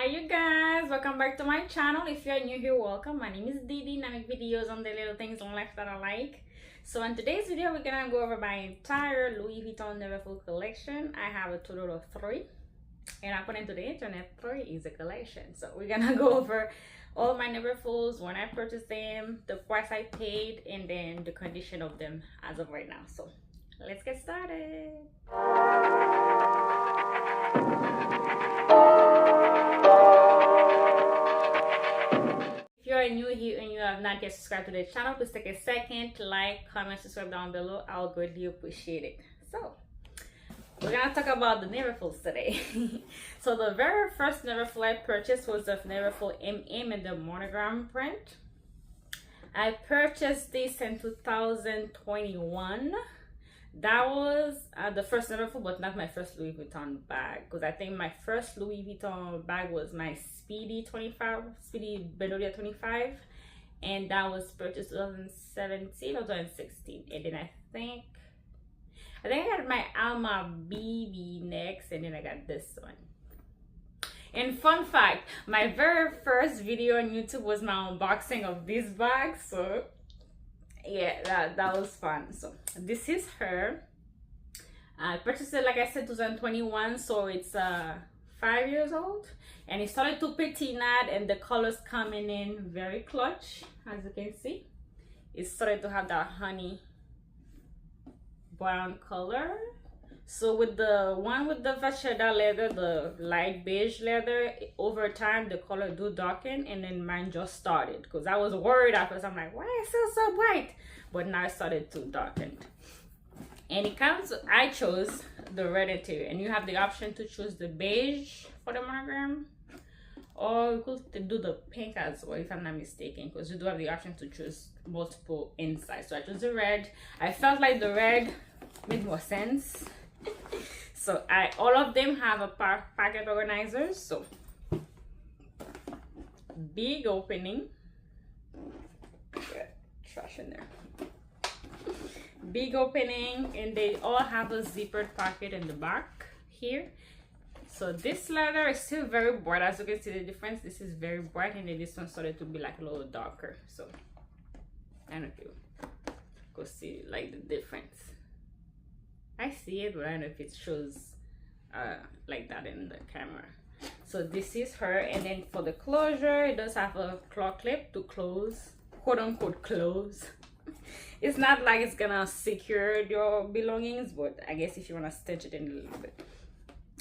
you guys, welcome back to my channel. If you're new here, welcome. My name is Didi and I make videos on the little things in life that I like. So in today's video, we're gonna go over my entire Louis Vuitton Neverfull collection. I have a total of 3, and according to the internet, 3 is a collection. So we're gonna go over all my Neverfulls, when I purchased them, the price I paid, and then the condition of them as of right now. So let's get started. If you are new here and you have not yet subscribed to the channel, please take a second, like, comment, subscribe down below. I'll greatly appreciate it. So we're gonna talk about the Neverfulls today. So the very first Neverfull I purchased was the Neverfull MM in the monogram print. I purchased this in 2021. That was the first Neverfull, but not my first Louis Vuitton bag, because I think my first Louis Vuitton bag was my Speedy Bedolia 25, and that was purchased 2017 or 2016. And then I think I got my Alma BB next, and then I got this one. And fun fact, my very first video on YouTube was my unboxing of this bag. So yeah, that was fun. So this is her. I purchased it, like I said, 2021, so it's 5 years old, and it started to patinate, and the colors coming in very clutch, as you can see. It started to have that honey brown color. So with the one with the vachetta leather, the light beige leather, over time the color do darken, and then mine just started, because I was worried at first. I'm like, why is it so bright? But now it started to darken. And it comes, I chose the red interior, and you have the option to choose the beige for the monogram, or you could do the pink as well, if I'm not mistaken, because you do have the option to choose multiple insides. So I chose the red. I felt like the red made more sense. So all of them have a pocket organizer. So big opening, trash in there, big opening, and they all have a zippered pocket in the back here. So this leather is still very bright, as you can see the difference. This is very bright, and then this one started to be like a little darker. So I don't know if you go see like the difference. I see it, but I don't know if it shows like that in the camera. So this is her, and then for the closure, it does have a claw clip to close, quote unquote close. It's not like it's gonna secure your belongings, but I guess if you want to stitch it in a little bit.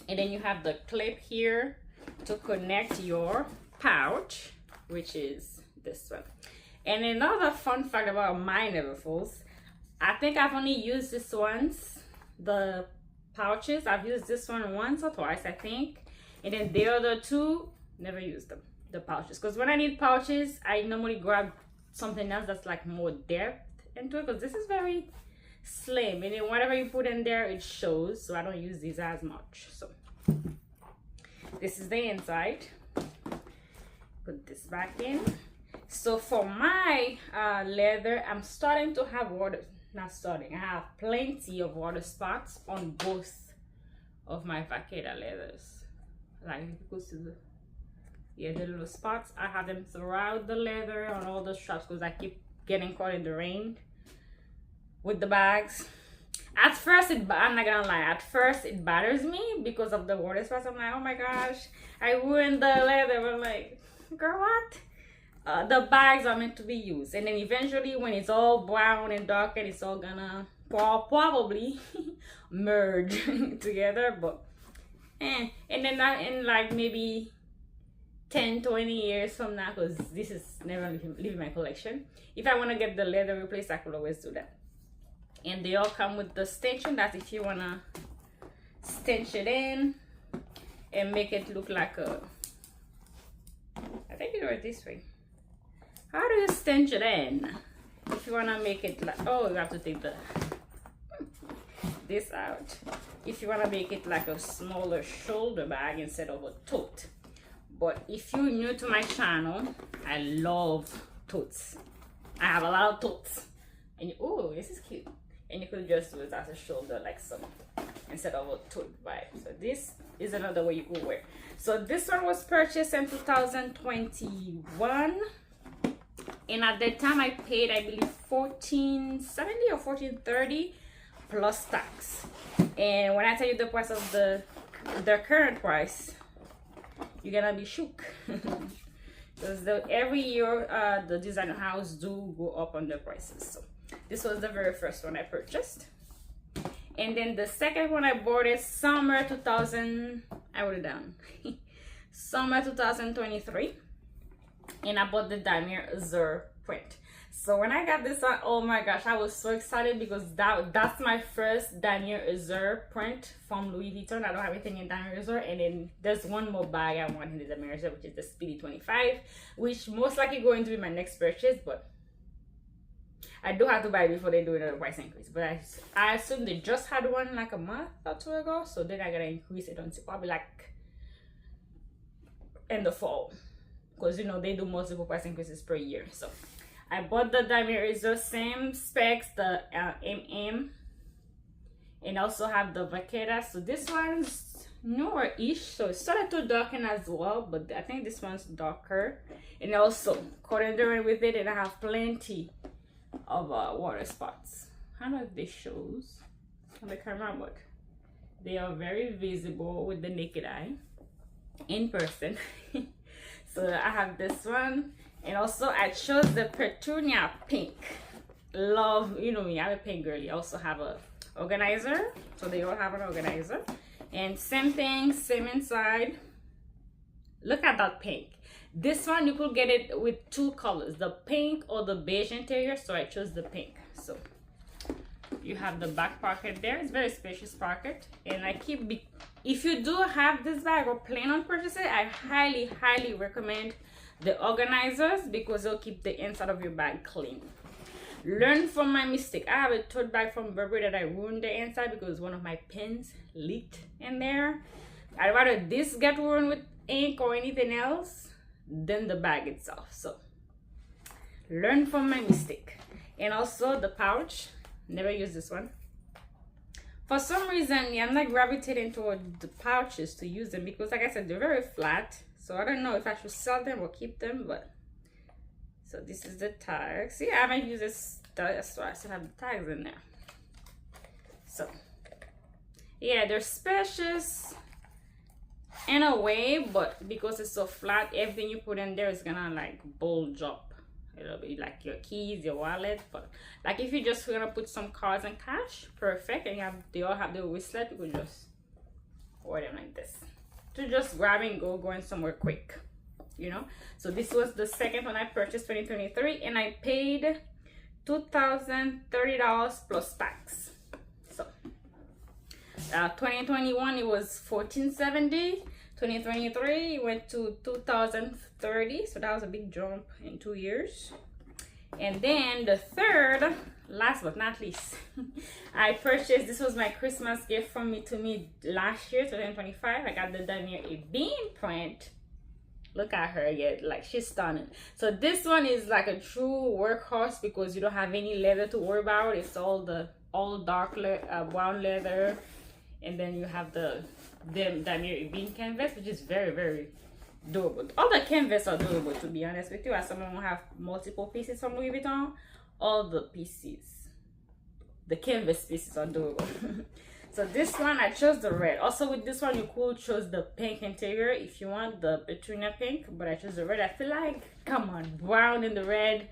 And then you have the clip here to connect your pouch, which is this one. And another fun fact about my Neverfulls, I think I've only used this once. The pouches, I've used this one once or twice, I think, and then the other two, never used them, the pouches, because when I need pouches, I normally grab something else that's like more depth into it, because this is very slim, and then whatever you put in there, it shows. So I don't use these as much. So this is the inside. Put this back in. So for my leather, I'm starting to have water. Not starting, I have plenty of water spots on both of my vaqueta leathers. Like you could see the little spots. I have them throughout the leather on all the straps, because I keep getting caught in the rain with the bags. At first, I'm not gonna lie, at first it bothers me because of the water spots. I'm like, oh my gosh, I ruined the leather. I'm like, girl, what? The bags are meant to be used, and then eventually when it's all brown and dark, and it's all gonna probably merge together. But and then in like maybe 10-20 years from now, because this is never leaving my collection, if I want to get the leather replaced, I could always do that. And they all come with the stanchion, that if you want to stanch it in and make it look like a, I think you do it this way. How do you stanch it in? If you want to make it like, oh, you have to take this out. If you want to make it like a smaller shoulder bag instead of a tote. But if you're new to my channel, I love totes. I have a lot of totes. And oh, this is cute. And you could just do it as a shoulder like so. instead of a tote vibe. So this is another way you could wear. So this one was purchased in 2021, and at that time I paid, I believe, $14.70 or $14.30 plus tax. And when I tell you the price of the current price, you're gonna be shook. Because every year the designer house do go up on the prices. So this was the very first one I purchased. And then the second one I bought is summer 2000, I wrote it down. Summer 2023. And I bought the Damier Zur print. So when I got this one, oh my gosh, I was so excited because that's my first Damier Zur print from Louis Vuitton. I don't have anything in Damier Zur. And then there's one more bag I want in the Damier Zur, which is the Speedy 25, which most likely going to be my next purchase, but I do have to buy it before they do another price increase. But I assume they just had one like a month or two ago, so then I gotta increase it until probably like in the fall, because you know they do multiple price increases per year. So I bought the Damier Zur, same specs, the MM, and also have the Vaquera. So this one's newer-ish, so it started to darken as well, but I think this one's darker. And also corduroy with it, and I have plenty of water spots. I don't know if this shows on the camera, but they are very visible with the naked eye in person. So I have this one, and also I chose the Petunia pink. Love, you know me, I'm a pink girly. I also have a organizer, so they all have an organizer, and same thing, same inside. Look at that pink. This one you could get it with two colors, the pink or the beige interior, so I chose the pink. So you have the back pocket there. It's very spacious pocket, and I keep, if you do have this bag or plan on purchasing it, I highly recommend the organizers because they'll keep the inside of your bag clean. Learn from my mistake. I have a tote bag from Burberry that I ruined the inside because one of my pens leaked in there. I'd rather this get ruined with ink or anything else than the bag itself. So learn from my mistake. And also the pouch, never use this one. For some reason, yeah, I'm not gravitating toward the pouches to use them because, like I said, they're very flat. So I don't know if I should sell them or keep them, but so this is the tag. See, I haven't used this, that's why I still have the tags in there. So yeah, they're spacious in a way, but because it's so flat, everything you put in there is gonna like bulge up. It'll be like your keys, your wallet, but like if you just gonna put some cards and cash, perfect. And they all have the wristlet, you could just wear them like this to just grab and go, going somewhere quick, you know. So this was the second one I purchased, 2023, and I paid $2,030 plus tax. So 2021 it was $1,470. 2023 it went to $2,030, so that was a big jump in 2 years. And then the third, last but not least, I purchased, this was my Christmas gift from me to me last year, 2025. I got the Damier Ebene print. Look at her, yeah, like she's stunning. So this one is like a true workhorse because you don't have any leather to worry about. It's all dark brown leather, and then you have the Damier Ebene canvas, which is very durable. All the canvas are durable, to be honest with you. As someone who have multiple pieces from Louis Vuitton, all the pieces, the canvas pieces are durable. So this one I chose the red. Also with this one you could choose the pink interior if you want the Petunia pink, but I chose the red. I feel like, come on, brown and the red,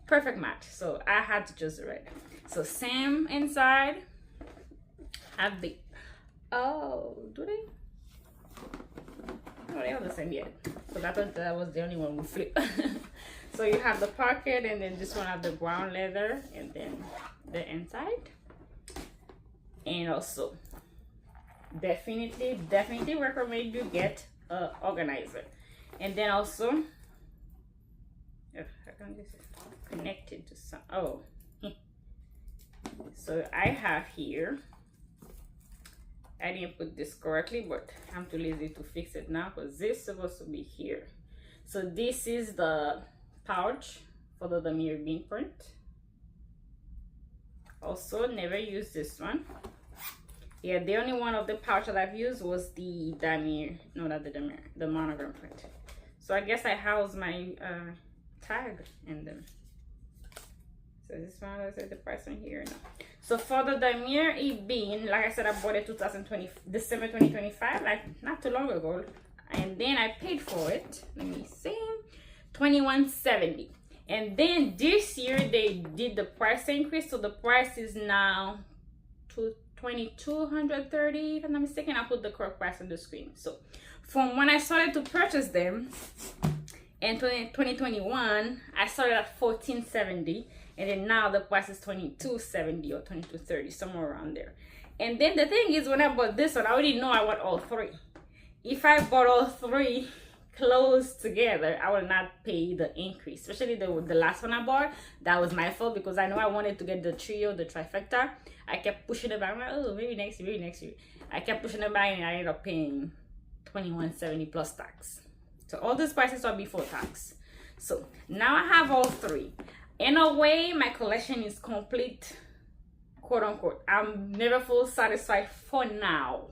perfect match. So I had to choose the red. So same inside, have the, oh, do they? Oh, they're the same yet. So I thought that was the only one we flip. So you have the pocket, and then this one have the brown leather, and then the inside. And also definitely recommend you get a organizer. And then also, how come this is connected to some, oh, so I have here, I didn't put this correctly, but I'm too lazy to fix it now because this is supposed to be here. So this is the pouch for the Damier Ebene print. Also, never use this one. Yeah, the only one of the pouch that I've used was the damier, no, not the damier, the monogram print. So I guess I house my tag in them. So this one, let's say the price on here. No. So for the damier bean, like I said, I bought it 2020 December 2025, like not too long ago, and then I paid for it. Let me see, $21.70. And then this year they did the price increase, so the price is now $2,230 if I'm not mistaken. I'll put the correct price on the screen. So from when I started to purchase them in 2021, I started at $14.70, and then now the price is $22.70 or $22.30, somewhere around there. And then the thing is, when I bought this one, I already know I want all three. If I bought all three close together, I will not pay the increase. Especially the last one I bought, that was my fault, because I know I wanted to get the trio, the trifecta. I kept pushing it back. I'm like, oh, maybe next year, maybe next year. I kept pushing it back, and I ended up paying $21.70 plus tax. So all these prices are before tax. So now I have all three. In a way, my collection is complete, quote unquote. I'm never full satisfied for now.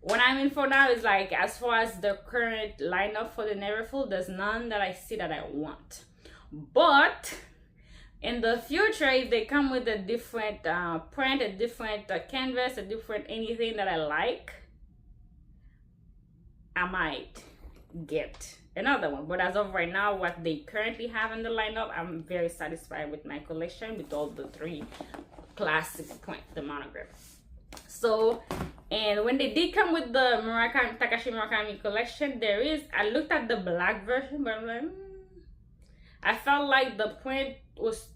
What I mean for now is, like, as far as the current lineup for the Neverfull, there's none that I see that I want. But in the future, if they come with a different print, a different canvas, a different anything that I like, I might get another one. But as of right now, what they currently have in the lineup, I'm very satisfied with my collection with all the three classic print, the monogram. So, and when they did come with the Takashi Murakami collection, there is, I looked at the black version, but I'm like, I felt like the print was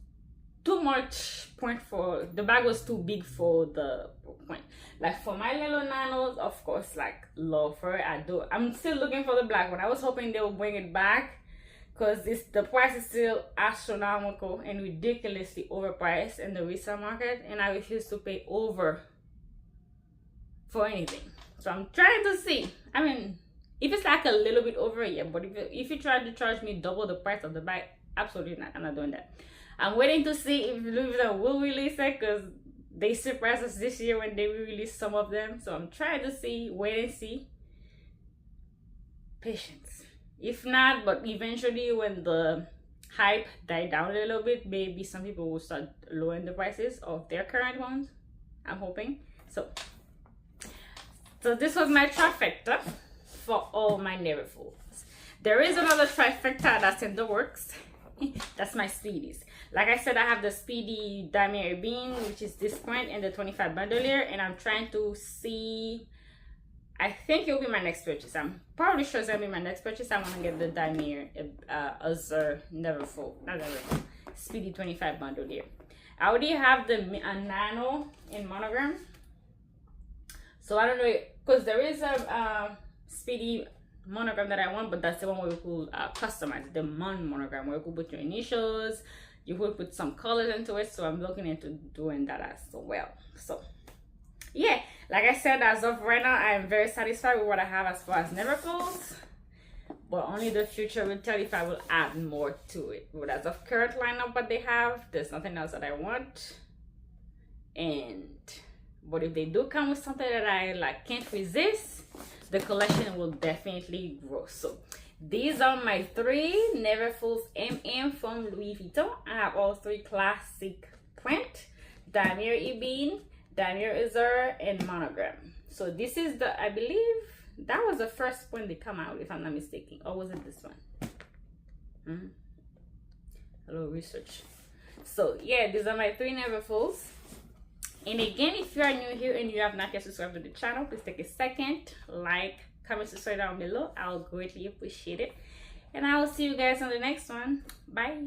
too much print for, the bag was too big for the print. Like for my little nanos, of course, like love for it, I do. I'm still looking for the black one. I was hoping they will bring it back, because the price is still astronomical and ridiculously overpriced in the resale market, and I refuse to pay over for anything. So I'm trying to see. I mean, if it's like a little bit over, yeah, but if you try to charge me double the price of the bag, absolutely not. I'm not doing that. I'm waiting to see if Louis Vuitton will release it, because they surprised us this year when they released some of them. So I'm trying to see, wait and see. Patience. If not, but eventually when the hype died down a little bit, maybe some people will start lowering the prices of their current ones. I'm hoping. So this was my trifecta for all my Neverfulls. There is another trifecta that's in the works. That's my Speedies. Like I said, I have the Speedy Damier Bean, which is this print, and the 25 bandolier, and I'm trying to see, I think it will be my next purchase. I'm probably sure it's gonna be my next purchase. I want to get the Damier Neverfull, not Neverfull, Speedy 25 bandolier. I already have the nano in monogram. So I don't know, because there is a Speedy monogram that I want, but that's the one where you could customize the monogram, where you could put your initials, you could put some colors into it. So I'm looking into doing that as well. So yeah, like I said, as of right now, I am very satisfied with what I have as far as Neverfulls, but only the future will tell if I will add more to it. But as of current lineup, what they have, there's nothing else that I want. But if they do come with something that I like, can't resist, the collection will definitely grow. So these are my three Neverfulls MM from Louis Vuitton. I have all three classic print, Damier Bean, Damier Azur, and monogram. So this is the, I believe that was the first one they come out, if I'm not mistaken, or was it this one? A little research. So yeah, these are my three Neverfulls. And again, if you are new here and you have not yet subscribed to the channel, please take a second, like, comment, subscribe down below. I'll greatly appreciate it. And I will see you guys on the next one. Bye.